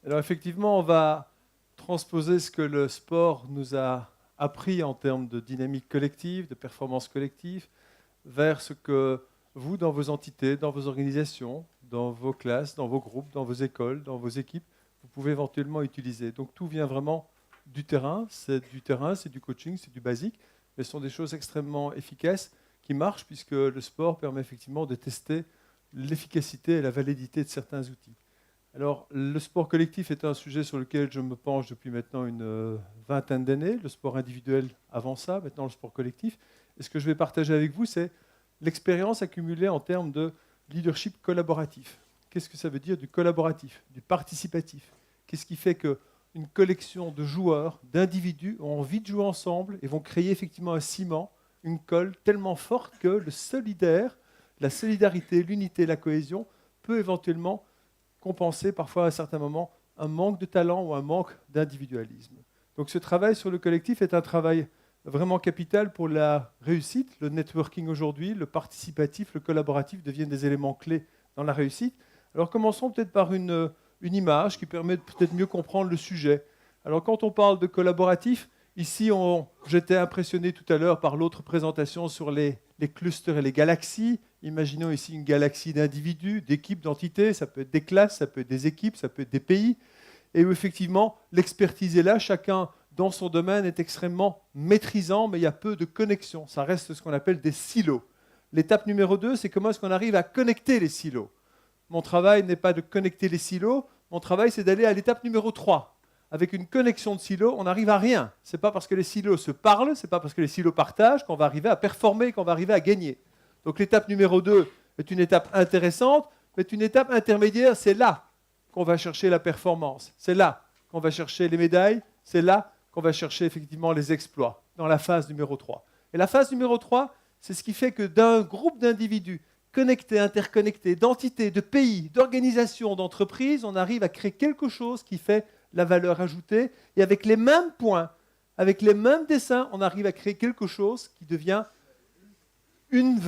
Alors effectivement, on va transposer ce que le sport nous a appris en termes de dynamique collective, de performance collective, vers ce que vous, dans vos entités, dans vos organisations, dans vos classes, dans vos groupes, dans vos écoles, dans vos équipes, vous pouvez éventuellement utiliser. Donc tout vient vraiment du terrain, c'est du coaching, c'est du basique, mais ce sont des choses extrêmement efficaces qui marchent puisque le sport permet effectivement de tester l'efficacité et la validité de certains outils. Alors, le sport collectif est un sujet sur lequel je me penche depuis maintenant une vingtaine d'années. Le sport individuel avant ça, maintenant le sport collectif. Et ce que je vais partager avec vous, c'est l'expérience accumulée en termes de leadership collaboratif. Qu'est-ce que ça veut dire du collaboratif, du participatif? Qu'est-ce qui fait qu'une collection de joueurs, d'individus ont envie de jouer ensemble et vont créer effectivement un ciment, une colle tellement forte que le solidaire, la solidarité, l'unité, la cohésion peut éventuellement compenser parfois à certains moments un manque de talent ou un manque d'individualisme. Donc ce travail sur le collectif est un travail vraiment capital pour la réussite. Le networking aujourd'hui, le participatif, le collaboratif deviennent des éléments clés dans la réussite. Alors commençons peut-être par une image qui permet de peut-être mieux comprendre le sujet. Alors quand on parle de collaboratif, ici j'étais impressionné tout à l'heure par l'autre présentation sur les clusters et les galaxies. Imaginons ici une galaxie d'individus, d'équipes, d'entités, ça peut être des classes, ça peut être des équipes, ça peut être des pays, et où effectivement l'expertise est là, chacun dans son domaine est extrêmement maîtrisant, mais il y a peu de connexion, ça reste ce qu'on appelle des silos. L'étape numéro 2, c'est comment est-ce qu'on arrive à connecter les silos. Mon travail n'est pas de connecter les silos, mon travail c'est d'aller à l'étape numéro 3. Avec une connexion de silos, on n'arrive à rien. Ce n'est pas parce que les silos se parlent, ce n'est pas parce que les silos partagent qu'on va arriver à performer, qu'on va arriver à gagner. Donc l'étape numéro 2 est une étape intéressante, mais une étape intermédiaire, c'est là qu'on va chercher la performance. C'est là qu'on va chercher les médailles, c'est là qu'on va chercher effectivement les exploits, dans la phase numéro 3. Et la phase numéro 3, c'est ce qui fait que d'un groupe d'individus connectés, interconnectés, d'entités, de pays, d'organisations, d'entreprises, on arrive à créer quelque chose qui fait la valeur ajoutée. Et avec les mêmes points, avec les mêmes dessins, on arrive à créer quelque chose qui devient une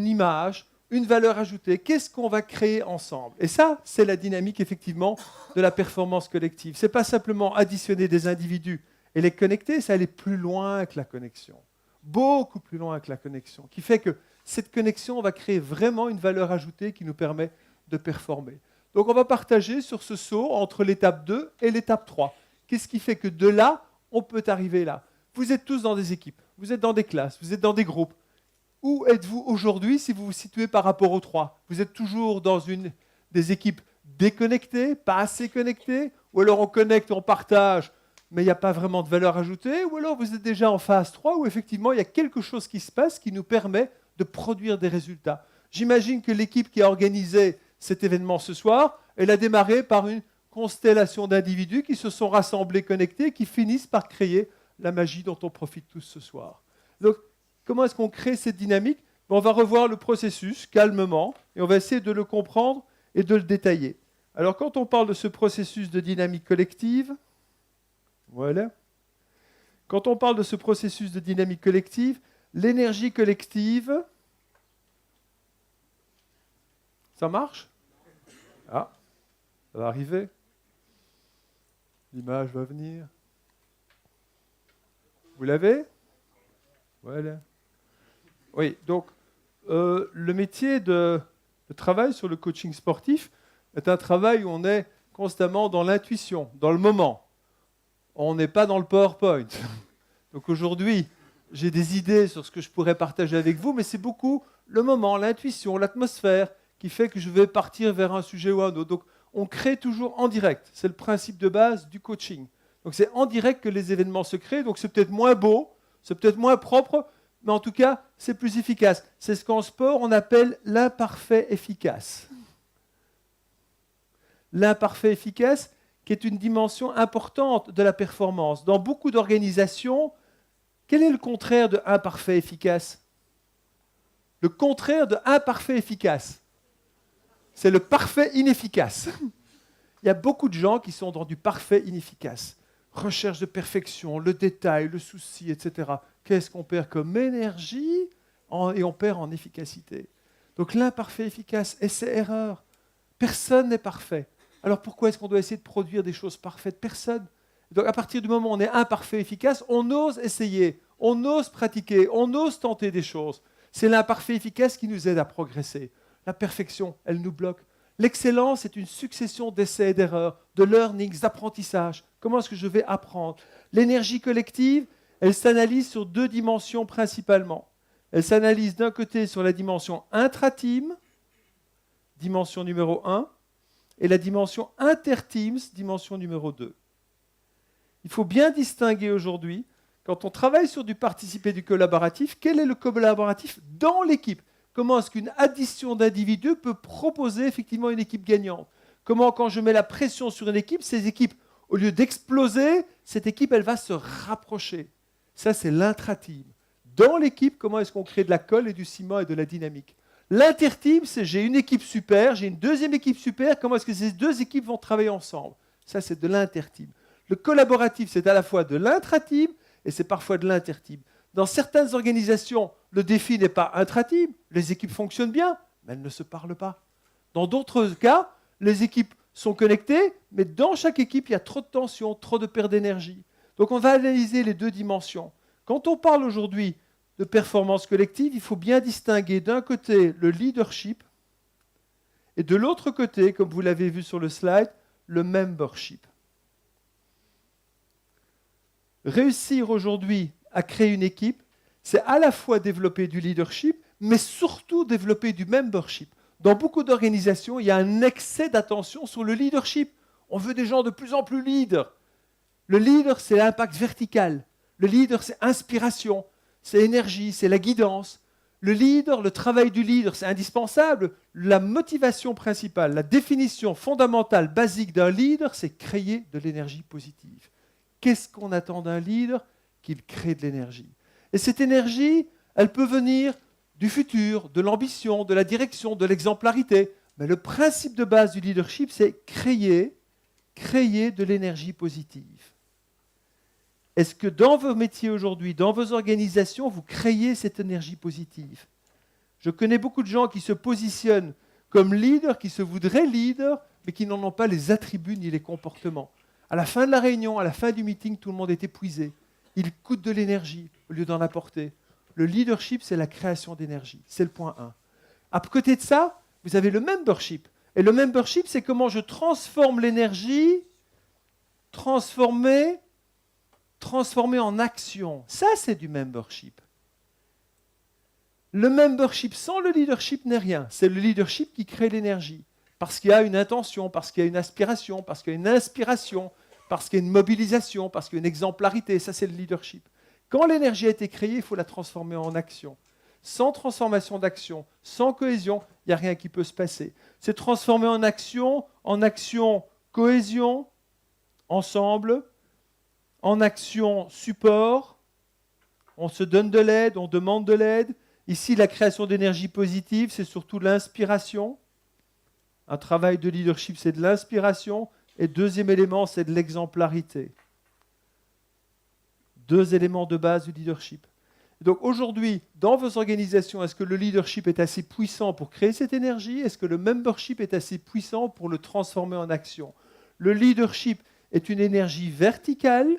image, une valeur ajoutée. Qu'est-ce qu'on va créer ensemble? Et ça, c'est la dynamique, effectivement, de la performance collective. Ce n'est pas simplement additionner des individus et les connecter, c'est aller plus loin que la connexion. Beaucoup plus loin que la connexion. Qui fait que cette connexion va créer vraiment une valeur ajoutée qui nous permet de performer. Donc, on va partager sur ce saut entre l'étape 2 et l'étape 3. Qu'est-ce qui fait que de là, on peut arriver là? Vous êtes tous dans des équipes, vous êtes dans des classes, vous êtes dans des groupes. Où êtes-vous aujourd'hui si vous vous situez par rapport aux 3? Vous êtes toujours dans des équipes déconnectées, pas assez connectées, ou alors on connecte, on partage, mais il n'y a pas vraiment de valeur ajoutée, ou alors vous êtes déjà en phase 3 où effectivement il y a quelque chose qui se passe qui nous permet de produire des résultats. J'imagine que l'équipe qui a organisé cet événement ce soir, elle a démarré par une constellation d'individus qui se sont rassemblés, connectés, qui finissent par créer la magie dont on profite tous ce soir. Donc, comment est-ce qu'on crée cette dynamique? On va revoir le processus calmement et on va essayer de le comprendre et de le détailler. Alors, quand on parle de ce processus de dynamique collective, voilà. Quand on parle de ce processus de dynamique collective, l'énergie collective, ça marche? Ah, ça va arriver. L'image va venir. Vous l'avez? Voilà. Oui, donc le métier de travail sur le coaching sportif est un travail où on est constamment dans l'intuition, dans le moment. On n'est pas dans le PowerPoint. Donc aujourd'hui, j'ai des idées sur ce que je pourrais partager avec vous, mais c'est beaucoup le moment, l'intuition, l'atmosphère qui fait que je vais partir vers un sujet ou un autre. Donc on crée toujours en direct. C'est le principe de base du coaching. Donc c'est en direct que les événements se créent, donc c'est peut-être moins beau, c'est peut-être moins propre, mais en tout cas, c'est plus efficace. C'est ce qu'en sport, on appelle l'imparfait efficace. L'imparfait efficace, qui est une dimension importante de la performance. Dans beaucoup d'organisations, quel est le contraire de imparfait efficace? Le contraire de imparfait efficace, c'est le parfait inefficace. Il y a beaucoup de gens qui sont dans du parfait inefficace. Recherche de perfection, le détail, le souci, etc. Qu'est-ce qu'on perd comme énergie et on perd en efficacité. Donc l'imparfait efficace, essai-erreur. Personne n'est parfait. Alors pourquoi est-ce qu'on doit essayer de produire des choses parfaites? Personne. Donc à partir du moment où on est imparfait, efficace, on ose essayer, on ose pratiquer, on ose tenter des choses. C'est l'imparfait efficace qui nous aide à progresser. La perfection, elle nous bloque. L'excellence est une succession d'essais et d'erreurs, de learnings, d'apprentissage. Comment est-ce que je vais apprendre? L'énergie collective, elle s'analyse sur deux dimensions principalement. Elle s'analyse d'un côté sur la dimension intra-team, dimension numéro 1, et la dimension inter-teams, dimension numéro 2. Il faut bien distinguer aujourd'hui, quand on travaille sur du participer, du collaboratif, quel est le collaboratif dans l'équipe? Comment est-ce qu'une addition d'individus peut proposer effectivement une équipe gagnante? Comment, quand je mets la pression sur une équipe, ces équipes, au lieu d'exploser, cette équipe, elle va se rapprocher. Ça, c'est l'intra-team. Dans l'équipe, comment est-ce qu'on crée de la colle et du ciment et de la dynamique? L'inter-team, c'est j'ai une équipe super, j'ai une deuxième équipe super, comment est-ce que ces deux équipes vont travailler ensemble? Ça, c'est de l'inter-team. Le collaboratif, c'est à la fois de l'intra-team et c'est parfois de l'inter-team. Dans certaines organisations, le défi n'est pas intra-team, les équipes fonctionnent bien, mais elles ne se parlent pas. Dans d'autres cas, les équipes sont connectées, mais dans chaque équipe, il y a trop de tension, trop de perte d'énergie. Donc on va analyser les deux dimensions. Quand on parle aujourd'hui de performance collective, il faut bien distinguer d'un côté le leadership et de l'autre côté, comme vous l'avez vu sur le slide, le membership. Réussir aujourd'hui à créer une équipe, c'est à la fois développer du leadership, mais surtout développer du membership. Dans beaucoup d'organisations, il y a un excès d'attention sur le leadership. On veut des gens de plus en plus leaders. Le leader, c'est l'impact vertical. Le leader, c'est inspiration, c'est énergie, c'est la guidance. Le leader, le travail du leader, c'est indispensable. La motivation principale, la définition fondamentale, basique d'un leader, c'est créer de l'énergie positive. Qu'est-ce qu'on attend d'un leader? Qu'il crée de l'énergie. Et cette énergie, elle peut venir du futur, de l'ambition, de la direction, de l'exemplarité. Mais le principe de base du leadership, c'est créer de l'énergie positive. Est-ce que dans vos métiers aujourd'hui, dans vos organisations, vous créez cette énergie positive? Je connais beaucoup de gens qui se positionnent comme leaders, qui se voudraient leaders, mais qui n'en ont pas les attributs ni les comportements. À la fin de la réunion, à la fin du meeting, tout le monde est épuisé. Il coûte de l'énergie au lieu d'en apporter. Le leadership, c'est la création d'énergie. C'est le point 1. À côté de ça, vous avez le membership. Et le membership, c'est comment je transforme l'énergie, transformer en action. Ça, c'est du membership. Le membership sans le leadership n'est rien. C'est le leadership qui crée l'énergie. Parce qu'il y a une intention, parce qu'il y a une aspiration, parce qu'il y a une inspiration, parce qu'il y a une mobilisation, parce qu'il y a une exemplarité. Ça, c'est le leadership. Quand l'énergie a été créée, il faut la transformer en action. Sans transformation d'action, sans cohésion, il n'y a rien qui peut se passer. C'est transformer en action, cohésion, ensemble, en action, support. On se donne de l'aide, on demande de l'aide. Ici, la création d'énergie positive, c'est surtout l'inspiration. Un travail de leadership, c'est de l'inspiration. Et deuxième élément, c'est de l'exemplarité. Deux éléments de base du leadership. Donc aujourd'hui, dans vos organisations, est-ce que le leadership est assez puissant pour créer cette énergie? Est-ce que le membership est assez puissant pour le transformer en action? Le leadership est une énergie verticale.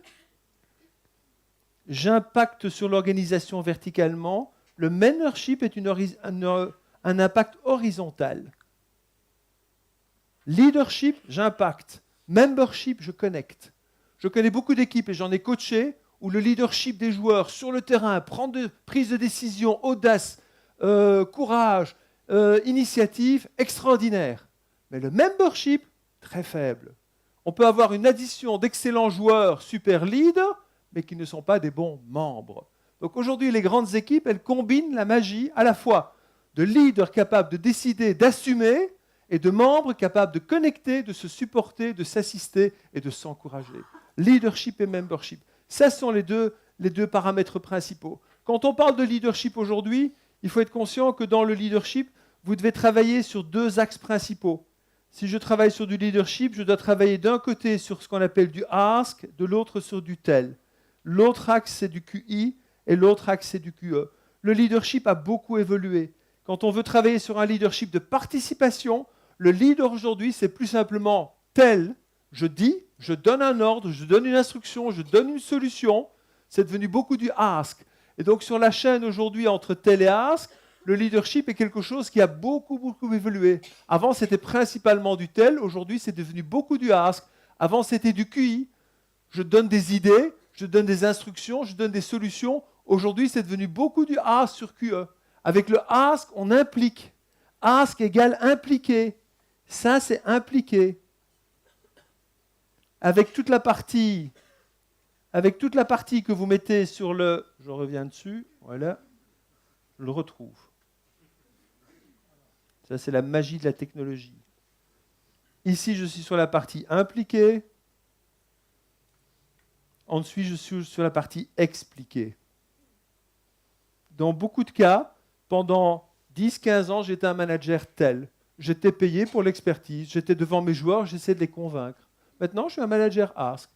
J'impacte sur l'organisation verticalement. Le membership est un impact horizontal. Leadership, j'impacte. Membership, je connecte. Je connais beaucoup d'équipes et j'en ai coaché où le leadership des joueurs sur le terrain, prise de décision, audace, courage, initiative, extraordinaire. Mais le membership, très faible. On peut avoir une addition d'excellents joueurs super leaders, mais qui ne sont pas des bons membres. Donc aujourd'hui, les grandes équipes, elles combinent la magie à la fois de leaders capables de décider, d'assumer, et de membres capables de connecter, de se supporter, de s'assister et de s'encourager. Leadership et membership. Ce sont les deux paramètres principaux. Quand on parle de leadership aujourd'hui, il faut être conscient que dans le leadership, vous devez travailler sur deux axes principaux. Si je travaille sur du leadership, je dois travailler d'un côté sur ce qu'on appelle du ask, de l'autre sur du tell. L'autre axe, c'est du QI et l'autre axe, c'est du QE. Le leadership a beaucoup évolué. Quand on veut travailler sur un leadership de participation, le leader aujourd'hui, c'est plus simplement tel, je dis, je donne un ordre, je donne une instruction, je donne une solution. C'est devenu beaucoup du ask. Et donc sur la chaîne aujourd'hui entre tel et ask, le leadership est quelque chose qui a beaucoup évolué. Avant, c'était principalement du tel. Aujourd'hui, c'est devenu beaucoup du ask. Avant, c'était du QI. Je donne des idées, je donne des instructions, je donne des solutions. Aujourd'hui, c'est devenu beaucoup du ask sur QE. Avec le ask, on implique. Ask égale impliqué. Ça, c'est impliqué. Avec toute la partie que vous mettez sur le... Je reviens dessus. Voilà. Je le retrouve. Ça, c'est la magie de la technologie. Ici, je suis sur la partie impliquée. Ensuite, je suis sur la partie expliquée. Dans beaucoup de cas, pendant 10-15 ans, j'étais un manager tel. J'étais payé pour l'expertise. J'étais devant mes joueurs, j'essayais de les convaincre. Maintenant, je suis un manager ask.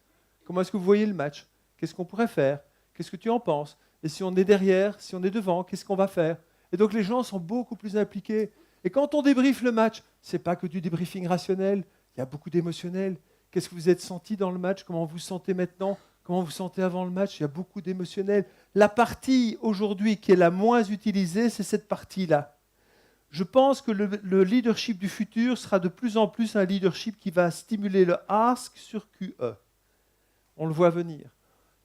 Comment est-ce que vous voyez le match? Qu'est-ce qu'on pourrait faire? Qu'est-ce que tu en penses? Et si on est derrière, si on est devant, qu'est-ce qu'on va faire? Et donc, les gens sont beaucoup plus impliqués. Et quand on débriefe le match, ce n'est pas que du débriefing rationnel, il y a beaucoup d'émotionnel. Qu'est-ce que vous êtes senti dans le match? Comment vous vous sentez maintenant? Comment vous vous sentez avant le match? Il y a beaucoup d'émotionnel. La partie aujourd'hui qui est la moins utilisée, c'est cette partie-là. Je pense que le leadership du futur sera de plus en plus un leadership qui va stimuler le ask sur QE. On le voit venir.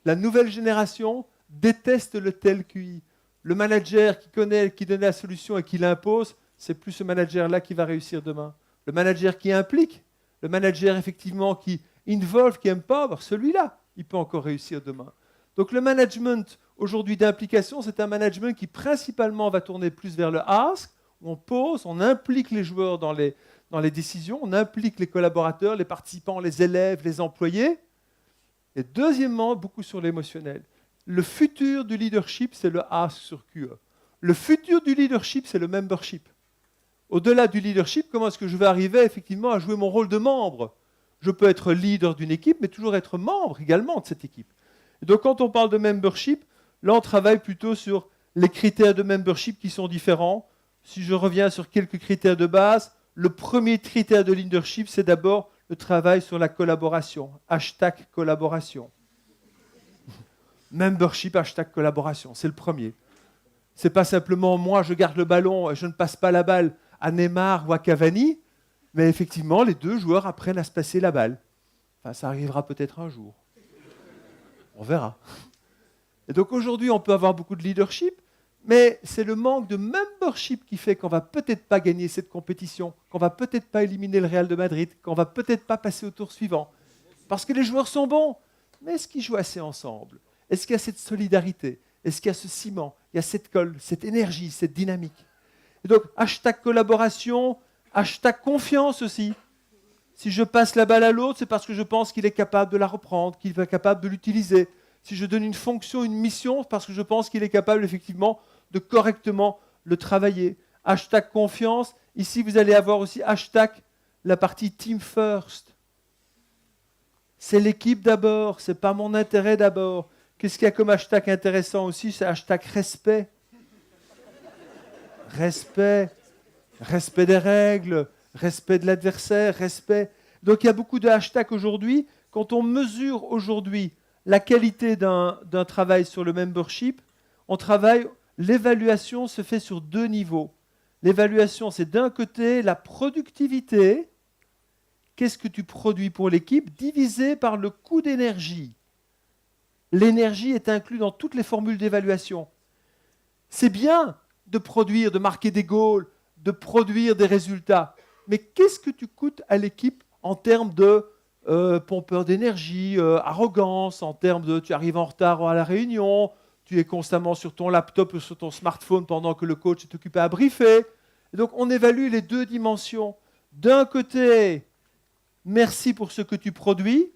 La nouvelle génération déteste le tel QI. Le manager qui connaît, qui donne la solution et qui l'impose, c'est plus ce manager-là qui va réussir demain. Le manager qui implique, le manager effectivement qui involve, qui empower, celui-là, il peut encore réussir demain. Donc le management aujourd'hui d'implication, c'est un management qui principalement va tourner plus vers le ask, où on pose, on implique les joueurs dans les décisions, on implique les collaborateurs, les participants, les élèves, les employés. Et deuxièmement, beaucoup sur l'émotionnel. Le futur du leadership, c'est le ask sur QE. Le futur du leadership, c'est le membership. Au-delà du leadership, comment est-ce que je vais arriver effectivement à jouer mon rôle de membre? Je peux être leader d'une équipe, mais toujours être membre également de cette équipe. Et donc quand on parle de membership, là on travaille plutôt sur les critères de membership qui sont différents. Si je reviens sur quelques critères de base, le premier critère de leadership, c'est d'abord le travail sur la collaboration. Hashtag collaboration. Membership, hashtag collaboration, c'est le premier. Ce n'est pas simplement moi, je garde le ballon et je ne passe pas la balle à Neymar ou à Cavani, mais effectivement, les deux joueurs apprennent à se passer la balle. Enfin, ça arrivera peut-être un jour. On verra. Et donc aujourd'hui, on peut avoir beaucoup de leadership, mais c'est le manque de membership qui fait qu'on ne va peut-être pas gagner cette compétition, qu'on ne va peut-être pas éliminer le Real de Madrid, qu'on ne va peut-être pas passer au tour suivant. Parce que les joueurs sont bons, mais est-ce qu'ils jouent assez ensemble? Est-ce qu'il y a cette solidarité? Est-ce qu'il y a ce ciment? Il y a cette colle, cette énergie, cette dynamique. Et donc, hashtag collaboration, hashtag confiance aussi. Si je passe la balle à l'autre, c'est parce que je pense qu'il est capable de la reprendre, qu'il est capable de l'utiliser. Si je donne une fonction, une mission, c'est parce que je pense qu'il est capable effectivement de correctement le travailler. Hashtag confiance. Ici, vous allez avoir aussi hashtag la partie team first. C'est l'équipe d'abord, ce n'est pas mon intérêt d'abord. Qu'est-ce qu'il y a comme hashtag intéressant aussi? C'est hashtag respect. Respect. Respect des règles, respect de l'adversaire, respect. Donc il y a beaucoup de hashtags aujourd'hui. Quand on mesure aujourd'hui la qualité d'un travail sur le membership, l'évaluation se fait sur deux niveaux. L'évaluation, c'est d'un côté la productivité, qu'est-ce que tu produis pour l'équipe, divisé par le coût d'énergie. L'énergie est inclue dans toutes les formules d'évaluation. C'est bien de produire, de marquer des goals, de produire des résultats. Mais qu'est-ce que tu coûtes à l'équipe en termes de pompeur d'énergie, arrogance, en termes de tu arrives en retard à la réunion, tu es constamment sur ton laptop ou sur ton smartphone pendant que le coach est occupé à briefer. Et donc on évalue les deux dimensions. D'un côté, merci pour ce que tu produis,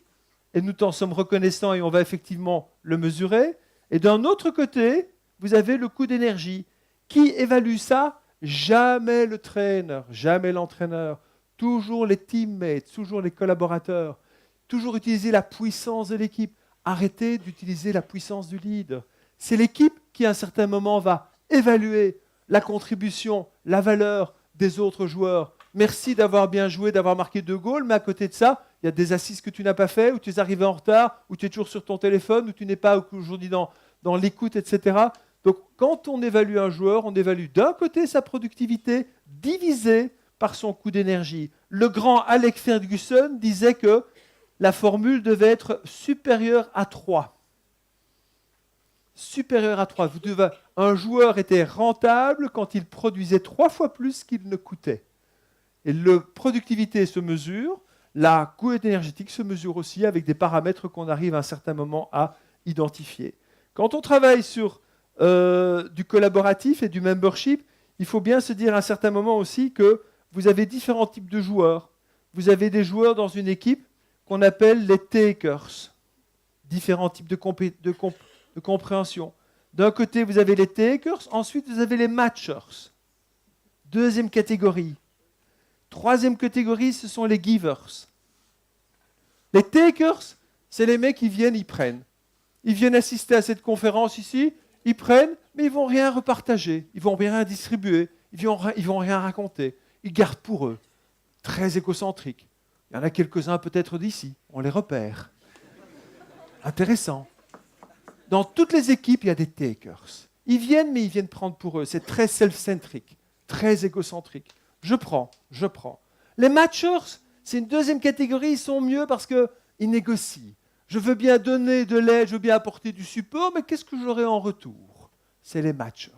et nous t'en sommes reconnaissants et on va effectivement le mesurer. Et d'un autre côté, vous avez le coût d'énergie. Qui évalue ça? Jamais le traîneur, jamais l'entraîneur, toujours les teammates, toujours les collaborateurs, toujours utiliser la puissance de l'équipe. Arrêtez d'utiliser la puissance du leader. C'est l'équipe qui, à un certain moment, va évaluer la contribution, la valeur des autres joueurs. merci d'avoir bien joué, d'avoir marqué 2 goals, mais à côté de ça, il y a des assises que tu n'as pas fait, ou tu es arrivé en retard, ou tu es toujours sur ton téléphone, ou tu n'es pas aujourd'hui dans l'écoute, etc. Donc, quand on évalue un joueur, on évalue d'un côté sa productivité divisée par son coût d'énergie. Le grand Alex Ferguson disait que la formule devait être supérieure à 3. Supérieure à 3. Un joueur était rentable quand il produisait 3 fois plus qu'il ne coûtait. Et la productivité se mesure, la coût énergétique se mesure aussi avec des paramètres qu'on arrive à un certain moment à identifier. Quand on travaille sur du collaboratif et du membership, il faut bien se dire à un certain moment aussi que vous avez différents types de joueurs. Vous avez des joueurs dans une équipe qu'on appelle les takers. Différents types de compréhension. D'un côté, vous avez les takers, ensuite vous avez les matchers. Deuxième catégorie. Troisième catégorie, ce sont les givers. Les takers, c'est les mecs qui viennent, ils prennent. Ils viennent assister à cette conférence ici, ils prennent, mais ils ne vont rien repartager, ils ne vont rien distribuer, ils ne vont rien raconter. Ils gardent pour eux. Très égocentriques. Il y en a quelques-uns peut-être d'ici, on les repère. Intéressant. Dans toutes les équipes, il y a des takers. Ils viennent, mais ils viennent prendre pour eux. C'est très self-centrique, très égocentrique. Je prends. Les matchers, c'est une deuxième catégorie, ils sont mieux parce qu'ils négocient. Je veux bien donner de l'aide, je veux bien apporter du support, mais qu'est-ce que j'aurai en retour? C'est les matchers,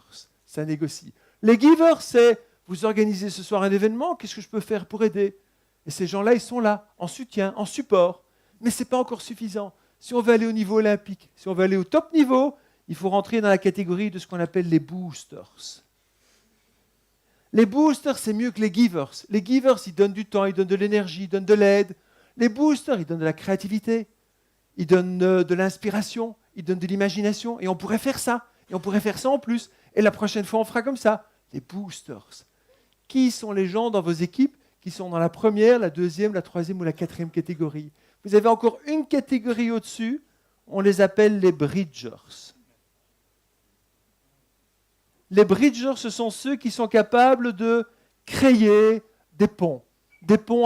ça négocie. Les givers, c'est vous organisez ce soir un événement, qu'est-ce que je peux faire pour aider? Et ces gens-là, ils sont là, en soutien, en support. Mais ce n'est pas encore suffisant. Si on veut aller au niveau olympique, si on veut aller au top niveau, il faut rentrer dans la catégorie de ce qu'on appelle les boosters. Les boosters, c'est mieux que les givers. Les givers, ils donnent du temps, ils donnent de l'énergie, ils donnent de l'aide. Les boosters, ils donnent de la créativité, ils donnent de l'inspiration, ils donnent de l'imagination. Et on pourrait faire ça. Et on pourrait faire ça en plus. Et la prochaine fois, on fera comme ça. Les boosters. Qui sont les gens dans vos équipes qui sont dans la première, la deuxième, la troisième ou la quatrième catégorie? Vous avez encore une catégorie au-dessus. On les appelle les bridgers. Les bridgers, ce sont ceux qui sont capables de créer des ponts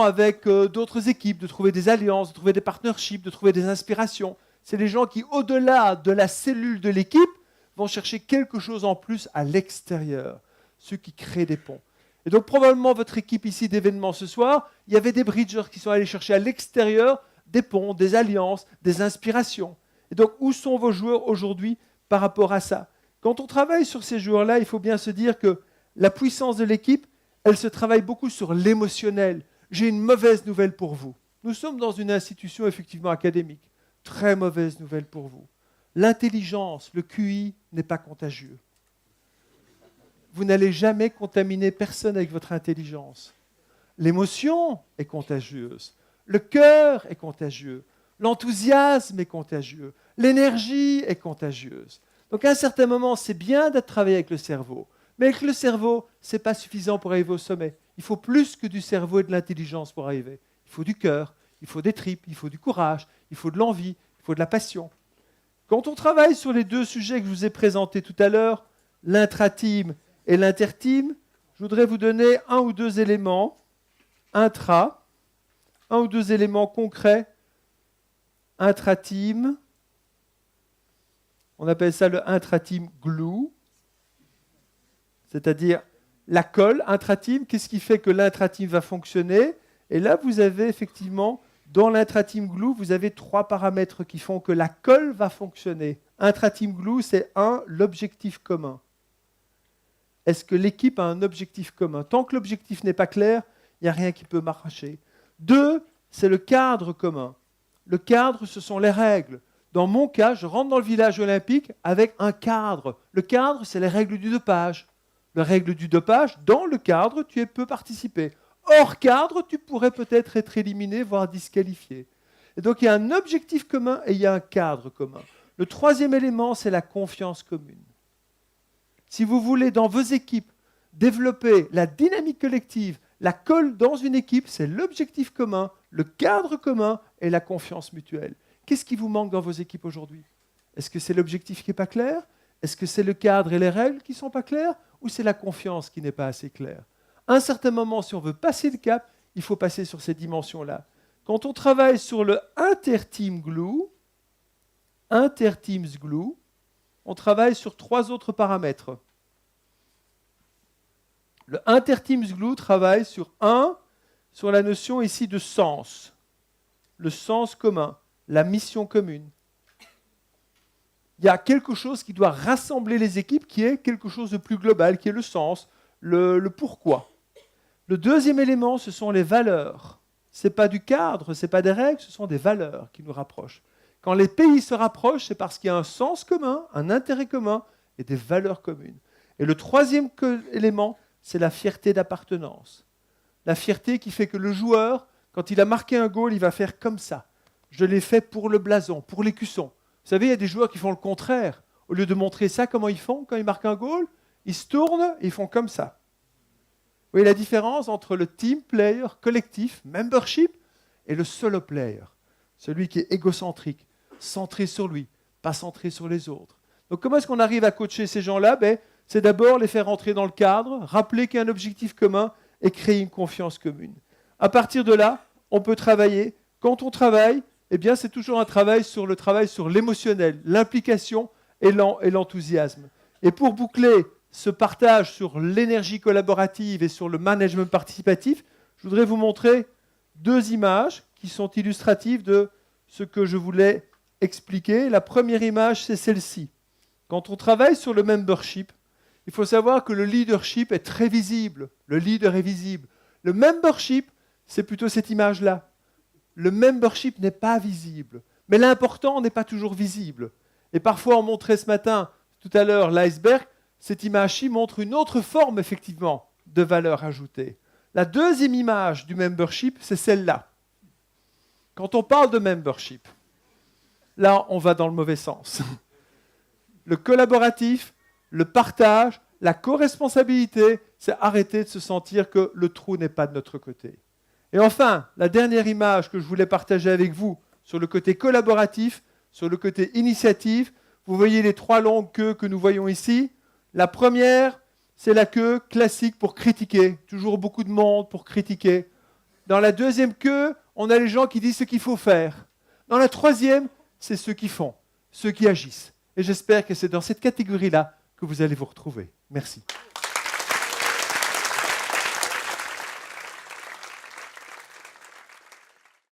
avec d'autres équipes, de trouver des alliances, de trouver des partnerships, de trouver des inspirations. C'est les gens qui, au-delà de la cellule de l'équipe, vont chercher quelque chose en plus à l'extérieur. Ceux qui créent des ponts. Et donc probablement votre équipe ici d'événements ce soir, il y avait des bridgers qui sont allés chercher à l'extérieur des ponts, des alliances, des inspirations. Et donc où sont vos joueurs aujourd'hui par rapport à ça? Quand on travaille sur ces joueurs-là, il faut bien se dire que la puissance de l'équipe, elle se travaille beaucoup sur l'émotionnel. J'ai une mauvaise nouvelle pour vous. Nous sommes dans une institution effectivement académique. Très mauvaise nouvelle pour vous. L'intelligence, le QI, n'est pas contagieux. Vous n'allez jamais contaminer personne avec votre intelligence. L'émotion est contagieuse. Le cœur est contagieux. L'enthousiasme est contagieux. L'énergie est contagieuse. Donc à un certain moment, c'est bien de travailler avec le cerveau. Mais avec le cerveau, ce n'est pas suffisant pour arriver au sommet. Il faut plus que du cerveau et de l'intelligence pour arriver. Il faut du cœur, il faut des tripes, il faut du courage, il faut de l'envie, il faut de la passion. Quand on travaille sur les deux sujets que je vous ai présentés tout à l'heure, l'intra-team et l'inter-team, je voudrais vous donner un ou deux éléments un ou deux éléments concrets intra-team. On appelle ça le intra-team glue, c'est-à-dire la colle intra-team. Qu'est-ce qui fait que l'intra-team va fonctionner? Et là, vous avez effectivement, dans l'intra-team glue, vous avez 3 paramètres qui font que la colle va fonctionner. Intra-team glue, c'est 1, l'objectif commun. Est-ce que l'équipe a un objectif commun? Tant que l'objectif n'est pas clair, il n'y a rien qui peut marcher. 2, c'est le cadre commun. Le cadre, ce sont les règles. Dans mon cas, je rentre dans le village olympique avec un cadre. Le cadre, c'est les règles du dopage. Les règles du dopage, dans le cadre, tu peux participer. Hors cadre, tu pourrais peut-être être éliminé, voire disqualifié. Et donc, il y a un objectif commun et il y a un cadre commun. Le troisième élément, c'est la confiance commune. Si vous voulez, dans vos équipes, développer la dynamique collective, la colle dans une équipe, c'est l'objectif commun, le cadre commun et la confiance mutuelle. Qu'est-ce qui vous manque dans vos équipes aujourd'hui? Est-ce que c'est l'objectif qui n'est pas clair? Est-ce que c'est le cadre et les règles qui ne sont pas clairs? Ou c'est la confiance qui n'est pas assez claire? À un certain moment, si on veut passer le cap, il faut passer sur ces dimensions-là. Quand on travaille sur le inter-team glue, inter-teams glue, on travaille sur 3 autres paramètres. Le inter-teams glue travaille sur la notion ici de sens. Le sens commun, la mission commune. Il y a quelque chose qui doit rassembler les équipes, qui est quelque chose de plus global, qui est le sens, le pourquoi. Le deuxième élément, ce sont les valeurs. Ce n'est pas du cadre, ce n'est pas des règles, ce sont des valeurs qui nous rapprochent. Quand les pays se rapprochent, c'est parce qu'il y a un sens commun, un intérêt commun et des valeurs communes. Et le troisième élément, c'est la fierté d'appartenance. La fierté qui fait que le joueur, quand il a marqué un goal, il va faire comme ça. Je l'ai fait pour le blason, pour l'écusson. Vous savez, il y a des joueurs qui font le contraire. Au lieu de montrer ça, comment ils font quand ils marquent un goal? Ils se tournent et ils font comme ça. Vous voyez la différence entre le team player, collectif, membership, et le solo player, celui qui est égocentrique, centré sur lui, pas centré sur les autres. Donc comment est-ce qu'on arrive à coacher ces gens-là? C'est d'abord les faire entrer dans le cadre, rappeler qu'il y a un objectif commun et créer une confiance commune. À partir de là, on peut travailler. Quand on travaille, c'est toujours un travail sur l'émotionnel, l'implication et l'enthousiasme. Et pour boucler ce partage sur l'énergie collaborative et sur le management participatif, je voudrais vous montrer 2 images qui sont illustratives de ce que je voulais expliquer. La première image, c'est celle-ci. Quand on travaille sur le membership, il faut savoir que le leadership est très visible. Le leader est visible. Le membership, c'est plutôt cette image-là. Le membership n'est pas visible. Mais l'important n'est pas toujours visible. Et parfois, on montrait ce matin, tout à l'heure, l'iceberg. Cette image-ci montre une autre forme, effectivement, de valeur ajoutée. La deuxième image du membership, c'est celle-là. Quand on parle de membership, là, on va dans le mauvais sens. Le collaboratif, le partage, la co-responsabilité, c'est arrêter de se sentir que le trou n'est pas de notre côté. Et enfin, la dernière image que je voulais partager avec vous sur le côté collaboratif, sur le côté initiative, vous voyez les 3 longues queues que nous voyons ici. La première, c'est la queue classique pour critiquer. Toujours beaucoup de monde pour critiquer. Dans la deuxième queue, on a les gens qui disent ce qu'il faut faire. Dans la troisième, c'est ceux qui font, ceux qui agissent. Et j'espère que c'est dans cette catégorie-là que vous allez vous retrouver. Merci.